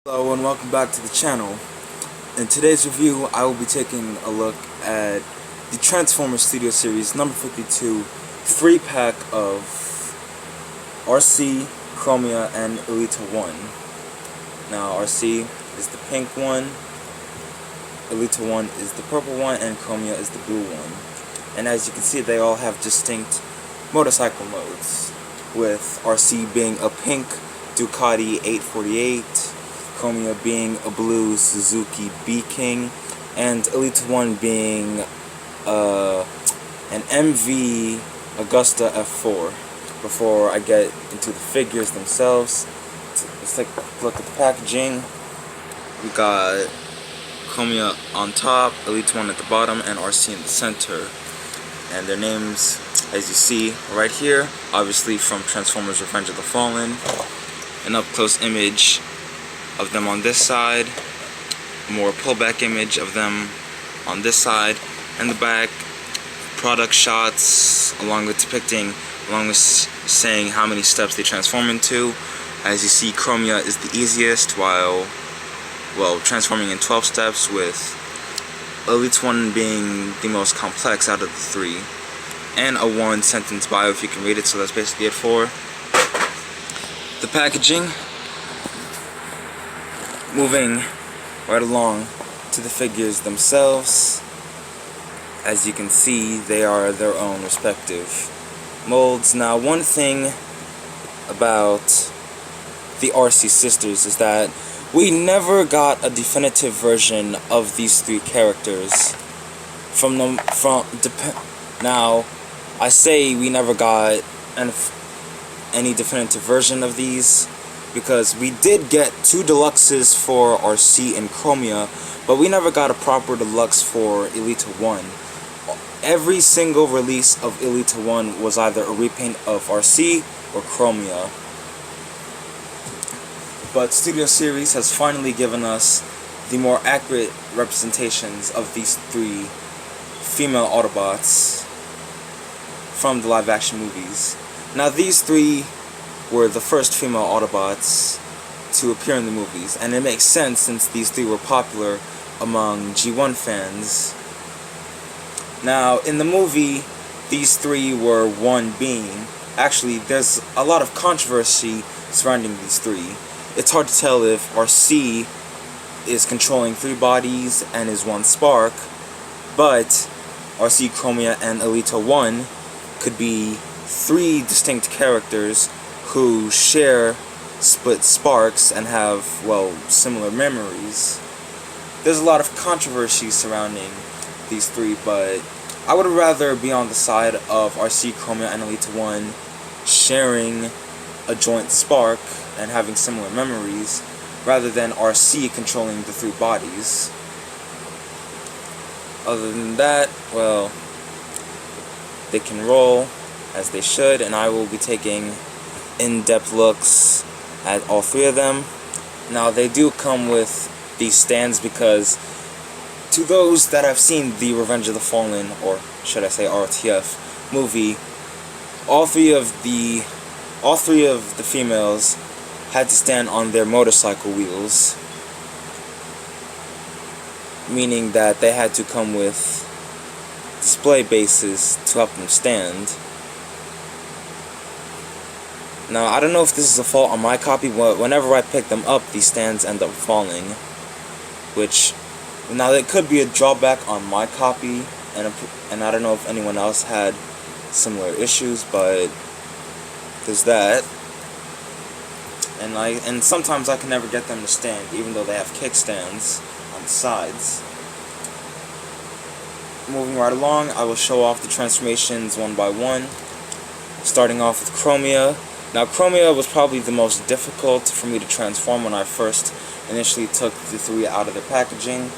Hello and welcome back to the channel. In today's review, I will be taking a look at the Transformers Studio Series number 52 3-pack of Arcee, Chromia, and Elita-1. Now, Arcee is the pink one, Elita-1 is the purple one, and Chromia is the blue one. And as you can see, they all have distinct motorcycle modes, with Arcee being a pink Ducati 848, Chromia being a blue Suzuki B-King, and Elita-1 being an MV Augusta F4. Before I get into the figures themselves, let's take a look at the packaging. We got Chromia on top, Elita-1 at the bottom, and Arcee in the center. And their names, as you see right here, obviously from Transformers Revenge of the Fallen. An up-close image of them on this side, more pullback image of them on this side, and the back product shots along with saying how many steps they transform into. As you see, Chromia is the easiest, while transforming in 12 steps, with Elita-1 being the most complex out of the three, and a one-sentence bio if you can read it. So that's basically it for the packaging. Moving right along to the figures themselves, as you can see, they are their own respective molds. Now, one thing about the Arcee sisters is that we never got a definitive version of these three characters now, I say we never got any definitive version of these, because we did get two deluxes for Arcee and Chromia, but we never got a proper deluxe for Elita-1. Every single release of Elita-1 was either a repaint of Arcee or Chromia. But Studio Series has finally given us the more accurate representations of these three female Autobots from the live-action movies. Now, these three were the first female Autobots to appear in the movies, and it makes sense since these three were popular among G1 fans. Now, in the movie, these three were one being. Actually, there's a lot of controversy surrounding these three. It's hard to tell if Arcee is controlling three bodies and is one spark, but Arcee, Chromia, and Elita-1 could be three distinct characters who share split sparks and have, similar memories. There's a lot of controversy surrounding these three, but I would rather be on the side of Arcee, Chromia, and Elita-1 sharing a joint spark and having similar memories, rather than Arcee controlling the three bodies. Other than that, they can roll as they should, and I will be taking in-depth looks at all three of them. Now, they do come with these stands because, to those that have seen the Revenge of the Fallen, or should I say RTF movie, all three of the females had to stand on their motorcycle wheels, meaning that they had to come with display bases to help them stand. Now, I don't know if this is a fault on my copy, but whenever I pick them up, these stands end up falling, which, now, it could be a drawback on my copy, and I don't know if anyone else had similar issues, but there's that. And sometimes I can never get them to stand, even though they have kickstands on the sides. Moving right along, I will show off the transformations one by one, starting off with Chromia. Now, Chromia was probably the most difficult for me to transform when I first initially took the three out of their packaging.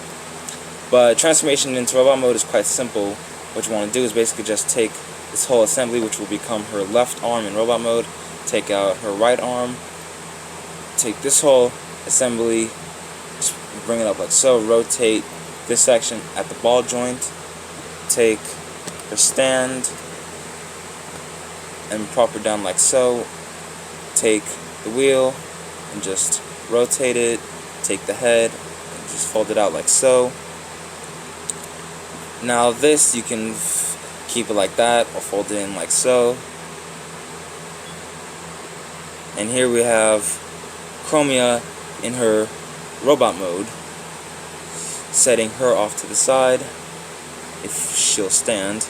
But transformation into robot mode is quite simple. What you want to do is basically just take this whole assembly, which will become her left arm in robot mode, take out her right arm, take this whole assembly, just bring it up like so, rotate this section at the ball joint, take her stand and prop her down like so, take the wheel and just rotate it take the head and just fold it out like so. Now this, you can keep it like that or fold it in like so. And here we have Chromia in her robot mode, setting her off to the side if she'll stand.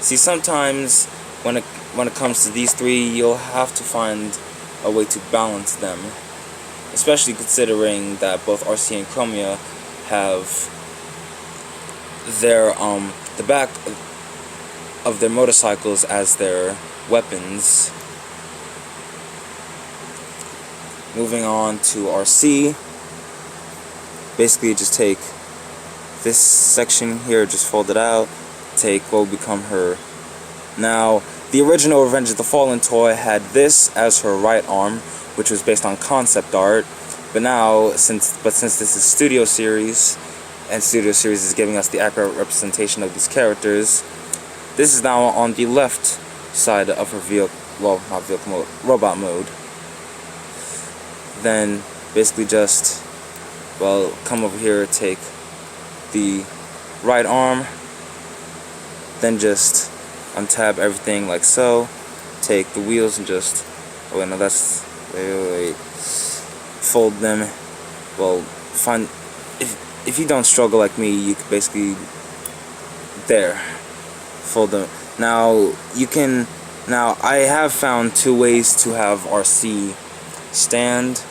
See, sometimes when it comes to these three, you'll have to find a way to balance them, especially considering that both Arcee and Chromia have their the back of their motorcycles as their weapons. Moving on to Arcee, basically just take this section here, just fold it out, take what will become her. Now, the original Revenge of the Fallen toy had this as her right arm, which was based on concept art, but now, since this is Studio Series, and Studio Series is giving us the accurate representation of these characters, this is now on the left side of her vehicle, well, not vehicle mode, robot mode. Then basically just, well, come over here, take the right arm, then just untab everything like so, take the wheels and just, oh wait, no, that's, wait, fold them. Well, find, if you don't struggle like me, you can basically, there, fold them. Now, I have found two ways to have Arcee stand.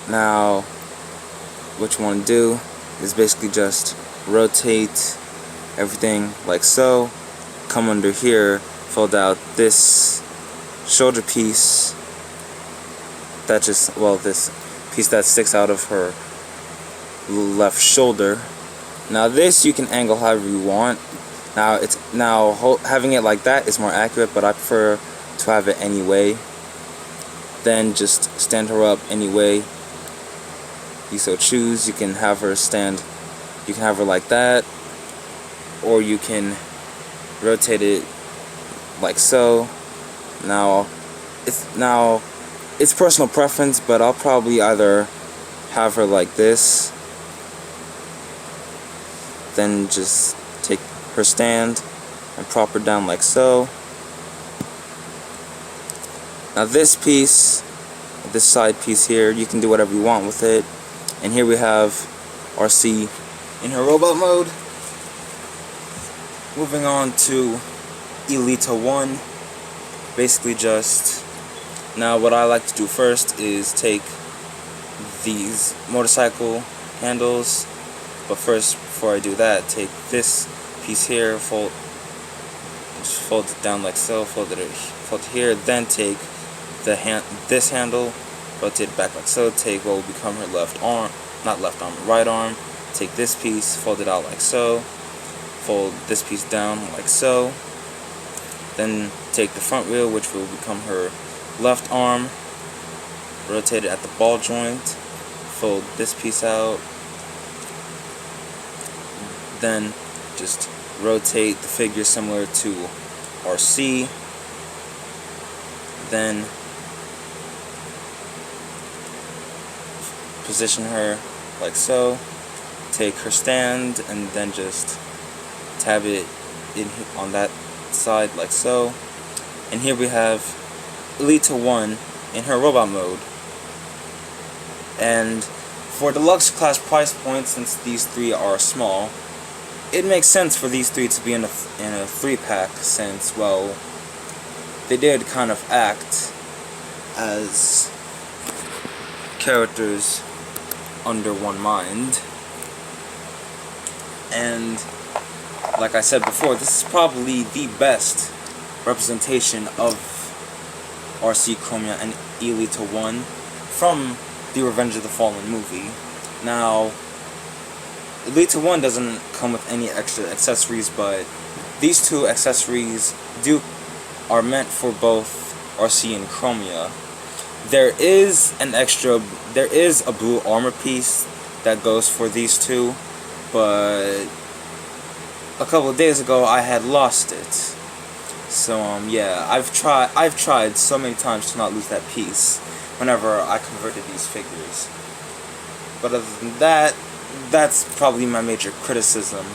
Now, what you want to do is basically just rotate everything like so, come under here, fold out this shoulder piece that just, well, this piece that sticks out of her left shoulder. Now this you can angle however you want. Now having it like that is more accurate, but I prefer to have it anyway. Then just stand her up anyway you so choose. You can have her stand, you can have her like that, or you can rotate it like so. Now it's personal preference, but I'll probably either have her like this, then just take her stand and prop her down like so. Now this piece, this side piece here, you can do whatever you want with it. And here we have Arcee in her robot mode. Moving on to Elita-1. Basically just, now what I like to do first is take these motorcycle handles, but first, before I do that, take this piece here, just fold it down like so, fold it here, then take this handle, rotate it back like so, take what will become her left arm, not left arm, right arm, take this piece, fold it out like so, fold this piece down like so, then take the front wheel, which will become her left arm, rotate it at the ball joint, fold this piece out, then just rotate the figure similar to Arcee, then position her like so, take her stand, and then just tab it in on that side like so. And here we have Elita-1 in her robot mode. And for deluxe class price points, since these three are small, it makes sense for these three to be in a 3-pack, since, well, they did kind of act as characters under one mind. And like I said before, this is probably the best representation of Arcee, Chromia, and Elita-1 from the Revenge of the Fallen movie. Now, Elita-1 doesn't come with any extra accessories, but these two accessories are meant for both Arcee and Chromia. There is a blue armor piece that goes for these two, but a couple of days ago I had lost it. So yeah, I've tried so many times to not lose that piece whenever I converted these figures. But other than that, that's probably my major criticism.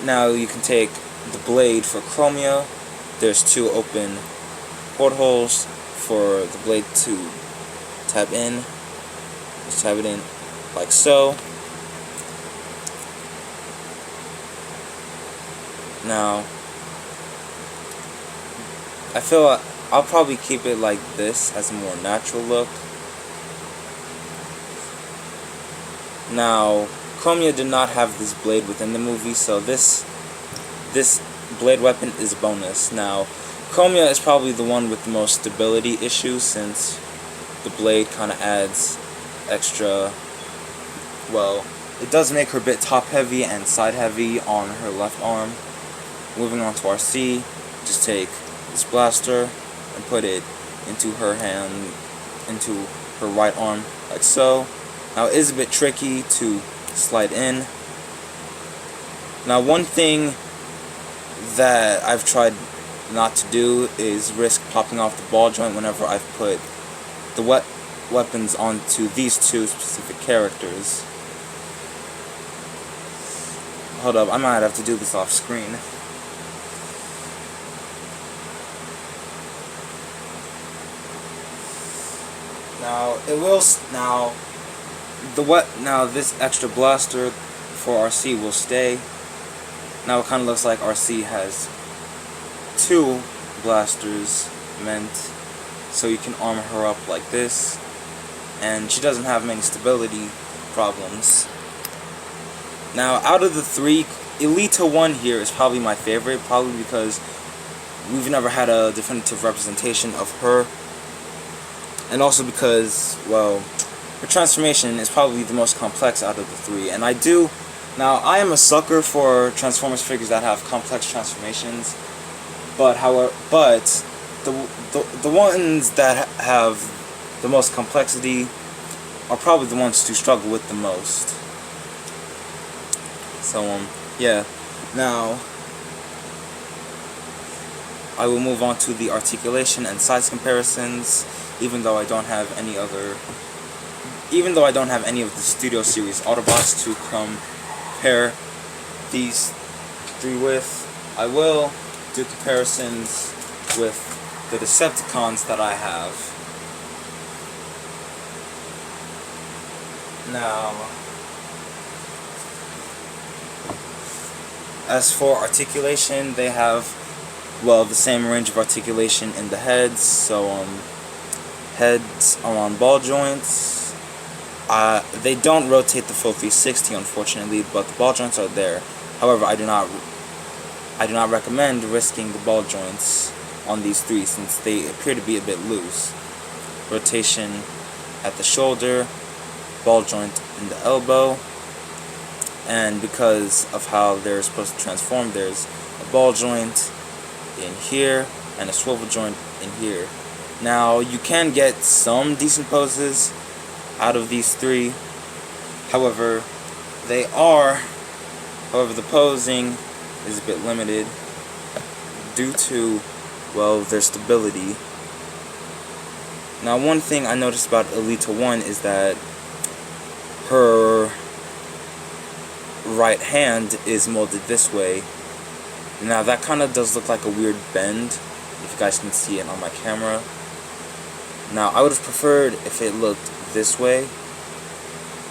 Now you can take the blade for Chromia. There's 2 open portholes for the blade to tap in. Just tap it in like so. Now, I feel I'll probably keep it like this as a more natural look. Now, Chromia did not have this blade within the movie, so this blade weapon is bonus. Now, Chromia is probably the one with the most stability issues, since the blade kind of adds extra, well, it does make her a bit top heavy and side heavy on her left arm. Moving on to Arcee, just take this blaster and put it into her hand, into her right arm, like so. Now it is a bit tricky to slide in. Now one thing that I've tried not to do is risk popping off the ball joint whenever I've put the weapons onto these 2 specific characters. Hold up, I might have to do this off screen. Now this extra blaster for Arcee will stay. Now it kind of looks like Arcee has 2 blasters meant so you can arm her up like this, and she doesn't have many stability problems. Now out of the 3, Elita-1 here is probably my favorite, probably because we've never had a definitive representation of her, and also because, well, her transformation is probably the most complex out of the 3. And I am a sucker for Transformers figures that have complex transformations, but the ones that have the most complexity are probably the ones to struggle with the most. So yeah. Now I will move on to the articulation and size comparisons. Even though I don't have any of the Studio Series Autobots to compare these 3 with, I will do comparisons with the Decepticons that I have. Now, as for articulation, they have, well, the same range of articulation in the heads. So heads are on ball joints. They don't rotate the full 360, unfortunately, but the ball joints are there. However, I do not recommend risking the ball joints on these 3 since they appear to be a bit loose. Rotation at the shoulder, ball joint in the elbow, and because of how they're supposed to transform, there's a ball joint in here and a swivel joint in here. Now, you can get some decent poses out of these 3. However, the posing is a bit limited due to, well, their stability. Now, one thing I noticed about Elita-1 is that her right hand is molded this way. Now, that kind of does look like a weird bend, if you guys can see it on my camera. Now, I would have preferred if it looked this way,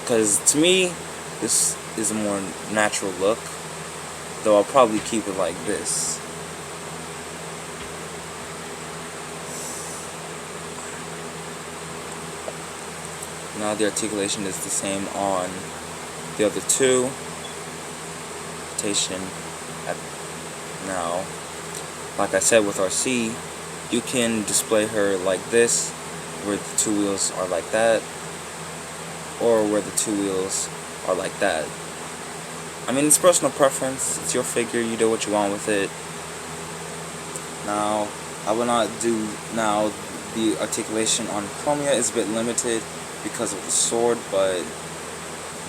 because to me, this is a more natural look, though I'll probably keep it like this. Now the articulation is the same on the other 2. Rotation now, like I said with Arcee, you can display her like this, where the 2 wheels are like that, or where the 2 wheels are like that. I mean, it's personal preference, it's your figure, you do what you want with it. Now, I will not do, now the articulation on Chromia is a bit limited because of the sword, but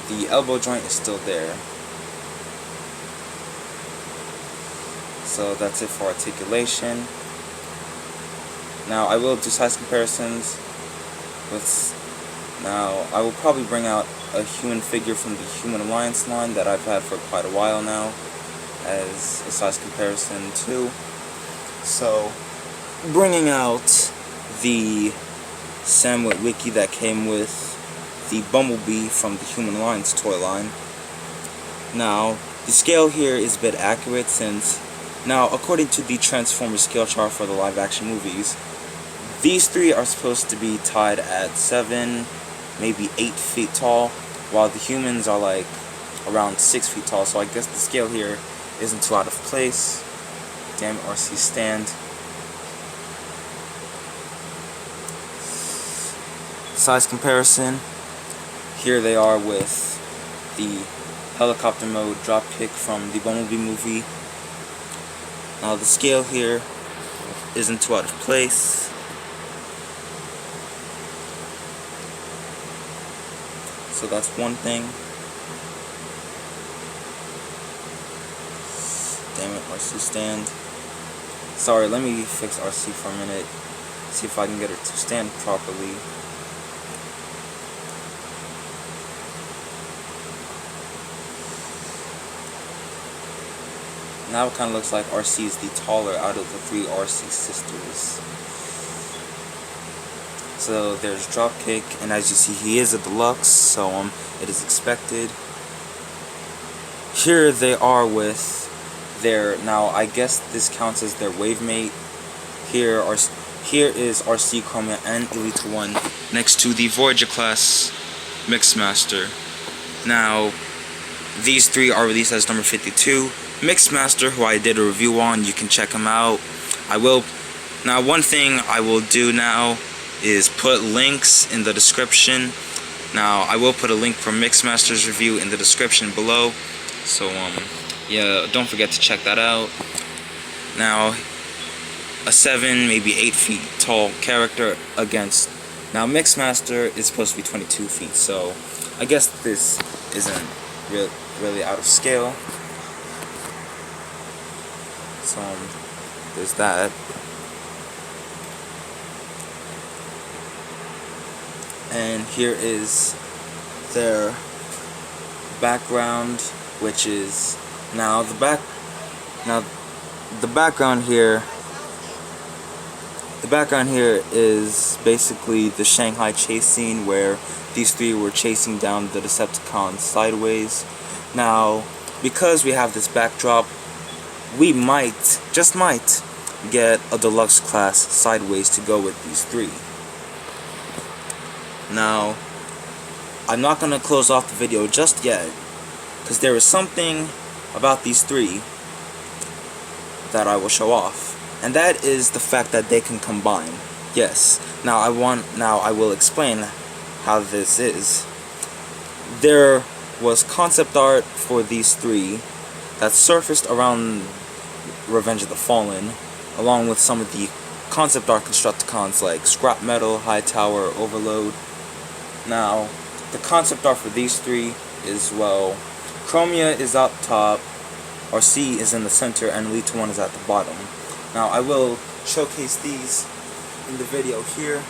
the elbow joint is still there. So that's it for articulation. Now I will do size comparisons with. Now I will probably bring out a human figure from the Human Alliance line that I've had for quite a while now as a size comparison too. So bringing out the Sam Witwicky that came with the Bumblebee from the Human Alliance toy line. Now the scale here is a bit accurate since, now according to the Transformers scale chart for the live action movies, these three are supposed to be tied at 7, maybe 8 feet tall, while the humans are like around 6 feet tall, so I guess the scale here isn't too out of place. Damn it, Arcee stand. Size comparison. Here they are with the helicopter mode dropkick from the Bumblebee movie. Now the scale here isn't too out of place. So that's one thing. Damn it, Arcee stand. Sorry, let me fix Arcee for a minute. See if I can get her to stand properly. Now it kind of looks like Arcee is the taller out of the 3 Arcee sisters. So there's Dropkick, and as you see, he is a deluxe, so it is expected. Here they are with their, now I guess this counts as their wave mate. Here is Arcee, Chromia, and Elita-1 next to the Voyager class Mixmaster. Now these three are released as number 52. Mixmaster, who I did a review on, you can check him out. Now one thing I will do now is put links in the description. Now I will put a link for Mixmaster's review in the description below, so yeah, don't forget to check that out. Now a 7, maybe 8 feet tall character against, now Mixmaster is supposed to be 22 feet, so I guess this isn't really out of scale. So there's that. And here is their background, which is now the background here. The background here is basically the Shanghai chase scene where these three were chasing down the Decepticons sideways. Now, because we have this backdrop, we might, just might, get a deluxe class sideways to go with these three. Now, I'm not going to close off the video just yet, because there is something about these three that I will show off, and that is the fact that they can combine. Yes, now I will explain how this is. There was concept art for these three that surfaced around Revenge of the Fallen, along with some of the concept art Constructicons like Scrap Metal, Hightower, Overload. Now, the concept art for these three is, well, Chromia is up top, Arcee is in the center, and Elita-1 is at the bottom. Now, I will showcase these in the video here.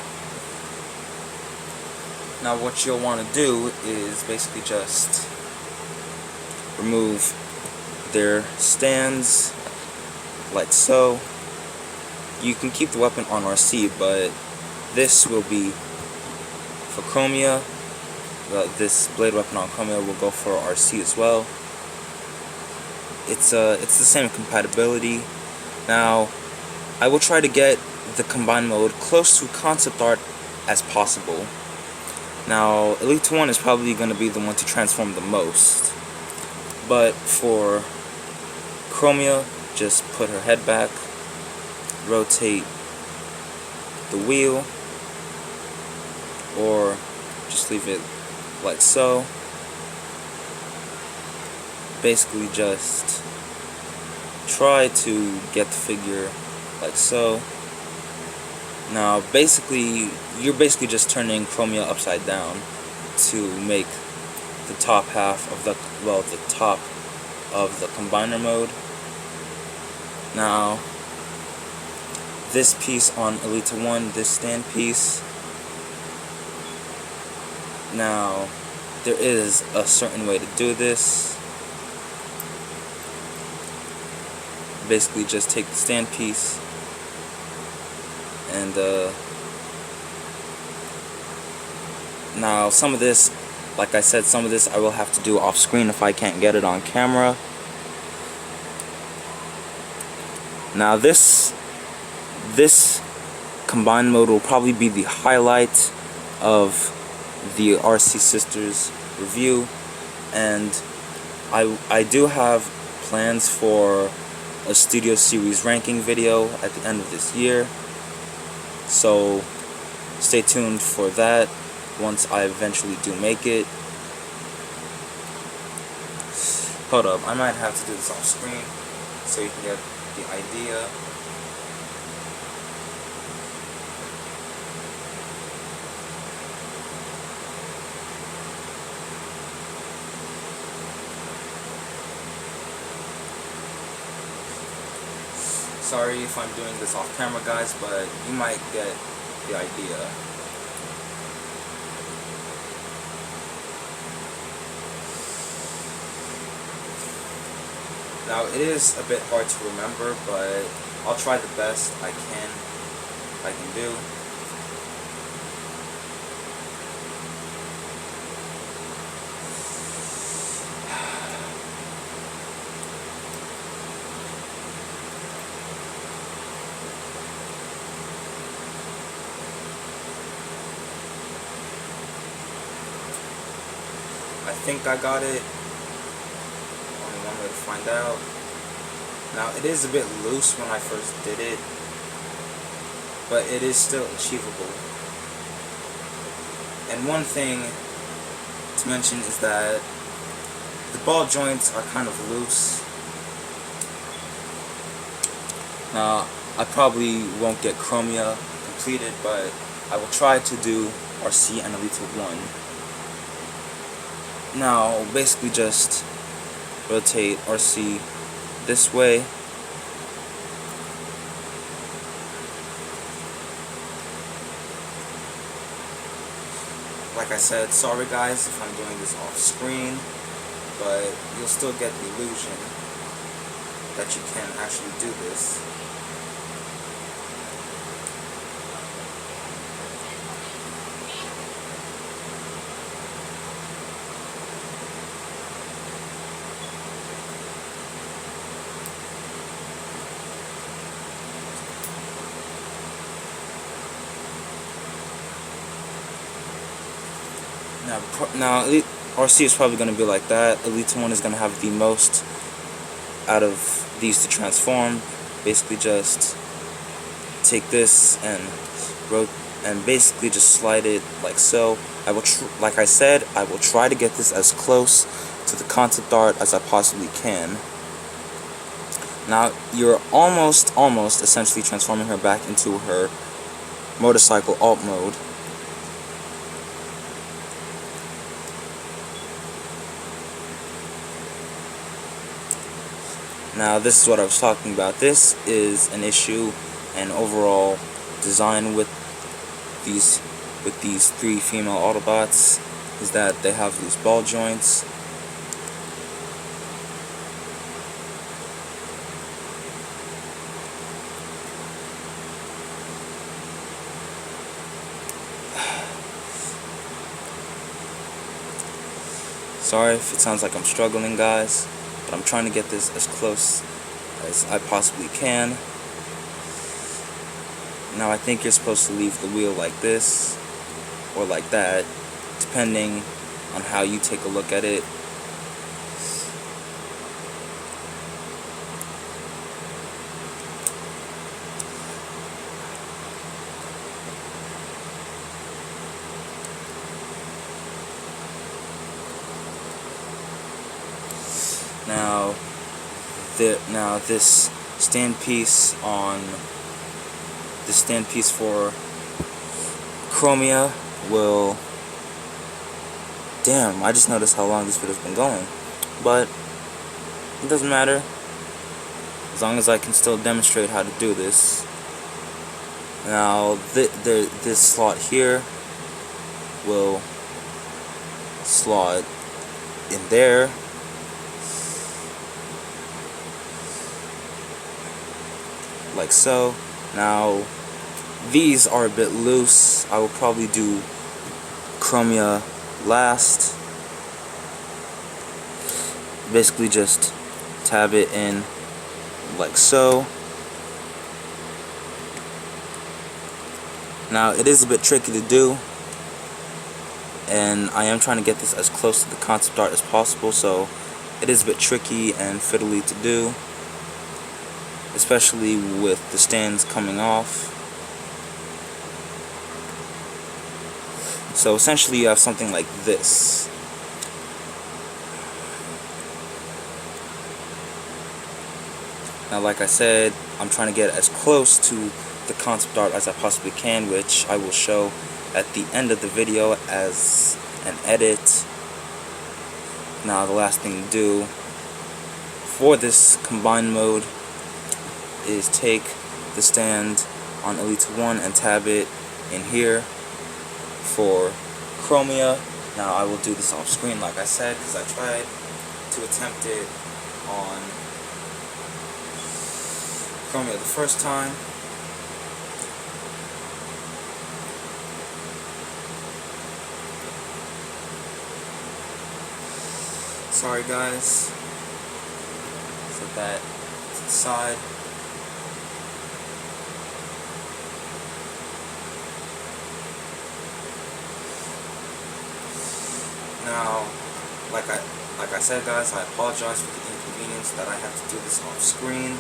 Now, what you'll want to do is basically just remove their stands, like so. You can keep the weapon on Arcee, but this will be for Chromia. This blade weapon on Chromia will go for Arcee as well. It's the same compatibility. Now, I will try to get the combined mode close to concept art as possible. Now, Elita-1 is probably going to be the one to transform the most, but for Chromia, just put her head back, rotate the wheel, or just leave it like so. Basically just try to get the figure like so. Now basically, you're basically just turning Chromia upside down to make the top half of the, well, the top of the combiner mode. Now, this piece on Elita-1, this stand piece, now there is a certain way to do this. Basically just take the stand piece and now some of this, like I said, some of this I will have to do off screen if I can't get it on camera. Now this combined mode will probably be the highlight of the Arcee Sisters review, and I do have plans for a Studio Series ranking video at the end of this year, so stay tuned for that once I eventually do make it. Hold up, I might have to do this off screen so you can get the idea. Sorry if I'm doing this off camera, guys, but you might get the idea. Now, it is a bit hard to remember, but I'll try the best I can do. I think I got it. Only one way to find out. Now, it is a bit loose when I first did it, but it is still achievable. And one thing to mention is that the ball joints are kind of loose. Now, I probably won't get Chromia completed, but I will try to do Arcee and Elita-1. Now, basically just rotate Arcee this way. Like I said, sorry guys if I'm doing this off screen, but you'll still get the illusion that you can actually do this. Now Arcee is probably going to be like that. Elita-1 is going to have the most out of these to transform. Basically just take this and basically just slide it like so. Like I said, I will try to get this as close to the concept art as I possibly can. Now you're almost essentially transforming her back into her motorcycle alt mode. Now this is what I was talking about. This is an issue and overall design with these three female Autobots, is that they have these ball joints. Sorry if it sounds like I'm struggling, guys, but I'm trying to get this as close as I possibly can. Now I think you're supposed to leave the wheel like this or like that, depending on how you take a look at it. Now this stand piece for Chromia will... Damn, I just noticed how long this video's been going. But it doesn't matter. as long as I can still demonstrate how to do this. Now this slot here will slot in there, like so. Now these are a bit loose. I will probably do Chromia last. Basically just tab it in like so. Now it is a bit tricky to do, and I am trying to get this as close to the concept art as possible, so it is a bit tricky and fiddly to do, especially with the stands coming off. So essentially you have something like this. Now, like I said, I'm trying to get as close to the concept art as I possibly can, which I will show at the end of the video as an edit. Now, the last thing to do for this combined mode is take the stand on Elita-1 and tab it in here for Chromia. Now, I will do this off screen, like I said, because I tried to attempt it on Chromia the first time. Sorry guys. Set that to the side. Now, like I said guys, I apologize for the inconvenience that I have to do this off screen.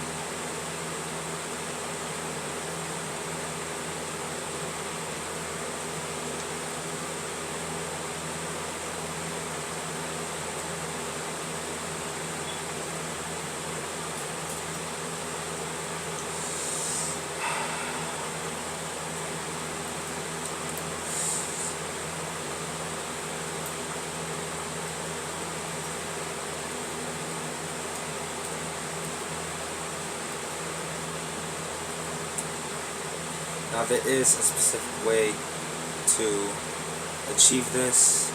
Now there is a specific way to achieve this.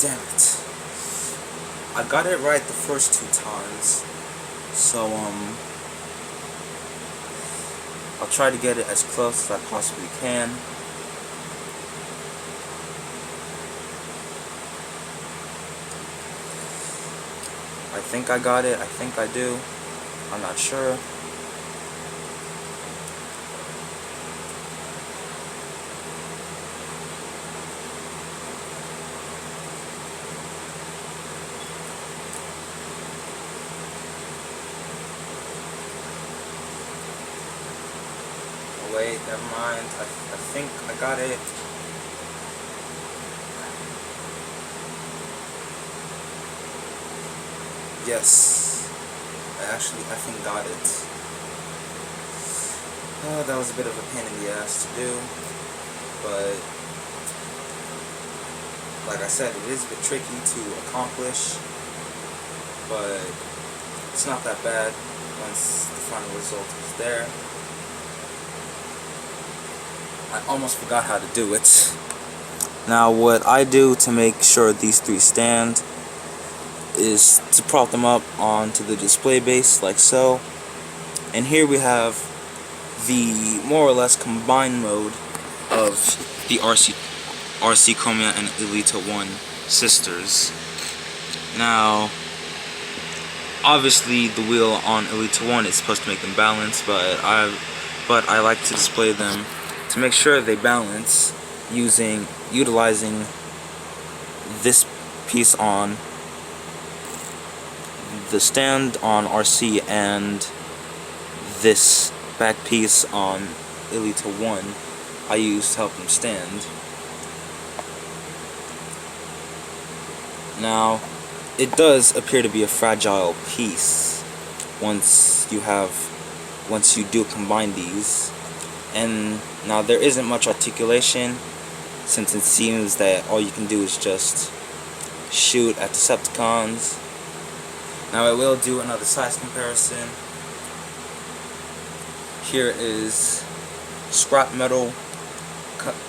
Damn it. I got it right the first 2 times. So, I'll try to get it as close as I possibly can. I think I got it. I think I do. I'm not sure. Wait, never mind. I think I got it. Yes. I think got it. That was a bit of a pain in the ass to do. But, like I said, it is a bit tricky to accomplish. But, it's not that bad once the final result is there. I almost forgot how to do it. Now what I do to make sure these 3 stand is to prop them up onto the display base like so. And here we have the more or less combined mode of the Arcee Chromia and Elita-1 sisters. Now obviously the wheel on Elita-1 is supposed to make them balance, but I like to display them to make sure they balance utilizing this piece on the stand on Arcee and this back piece on Elita-1 I used to help him stand. Now, it does appear to be a fragile piece once you do combine these. And now there isn't much articulation, since it seems that all you can do is just shoot at Decepticons. Now I will do another size comparison. Here is scrap metal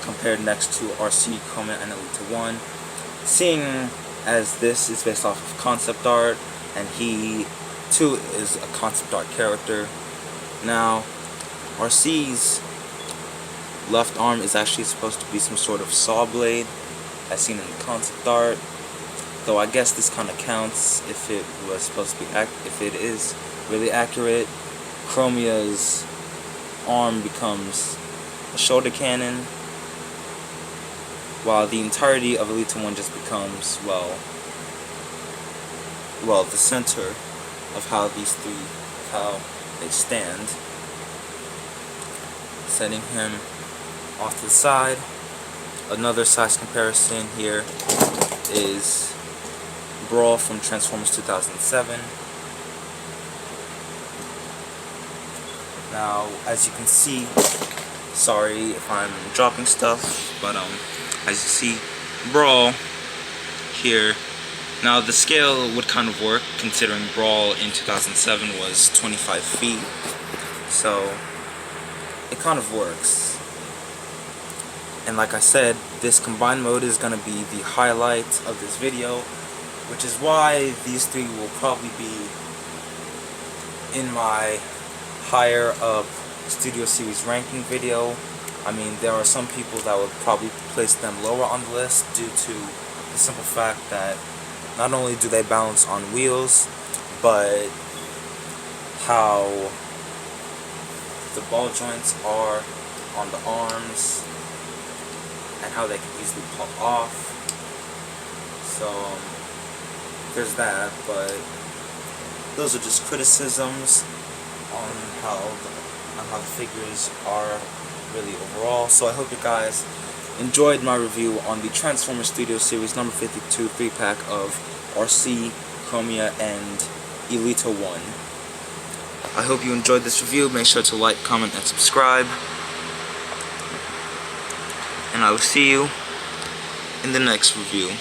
compared next to Arcee, Chromia, and Elita-1. Seeing as this is based off of concept art, and he too is a concept art character. Now, Arcee's left arm is actually supposed to be some sort of saw blade, as seen in the concept art. Though I guess this kind of counts if it was supposed to be if it is really accurate. Chromia's arm becomes a shoulder cannon, while the entirety of Elita-1 just becomes, well, the center of how these three, how they stand. Setting him off to the side. Another size comparison here is Brawl from Transformers 2007. Now, as you can see, sorry if I'm dropping stuff, but as you see, Brawl here. Now the scale would kind of work, considering Brawl in 2007 was 25 feet, so it kind of works. And like I said, this combined mode is going to be the highlight of this video, which is why these three will probably be in my higher up Studio Series ranking video. I mean, there are some people that would probably place them lower on the list due to the simple fact that not only do they balance on wheels, but how the ball joints are on the arms and how they can easily pop off. So there's that, but those are just criticisms on how the figures are really overall. So I hope you guys enjoyed my review on the Transformers Studio Series number 52 3-pack of Arcee, Chromia, and Elita-1. I hope you enjoyed this review. Make sure to like, comment, and subscribe. And I will see you in the next review.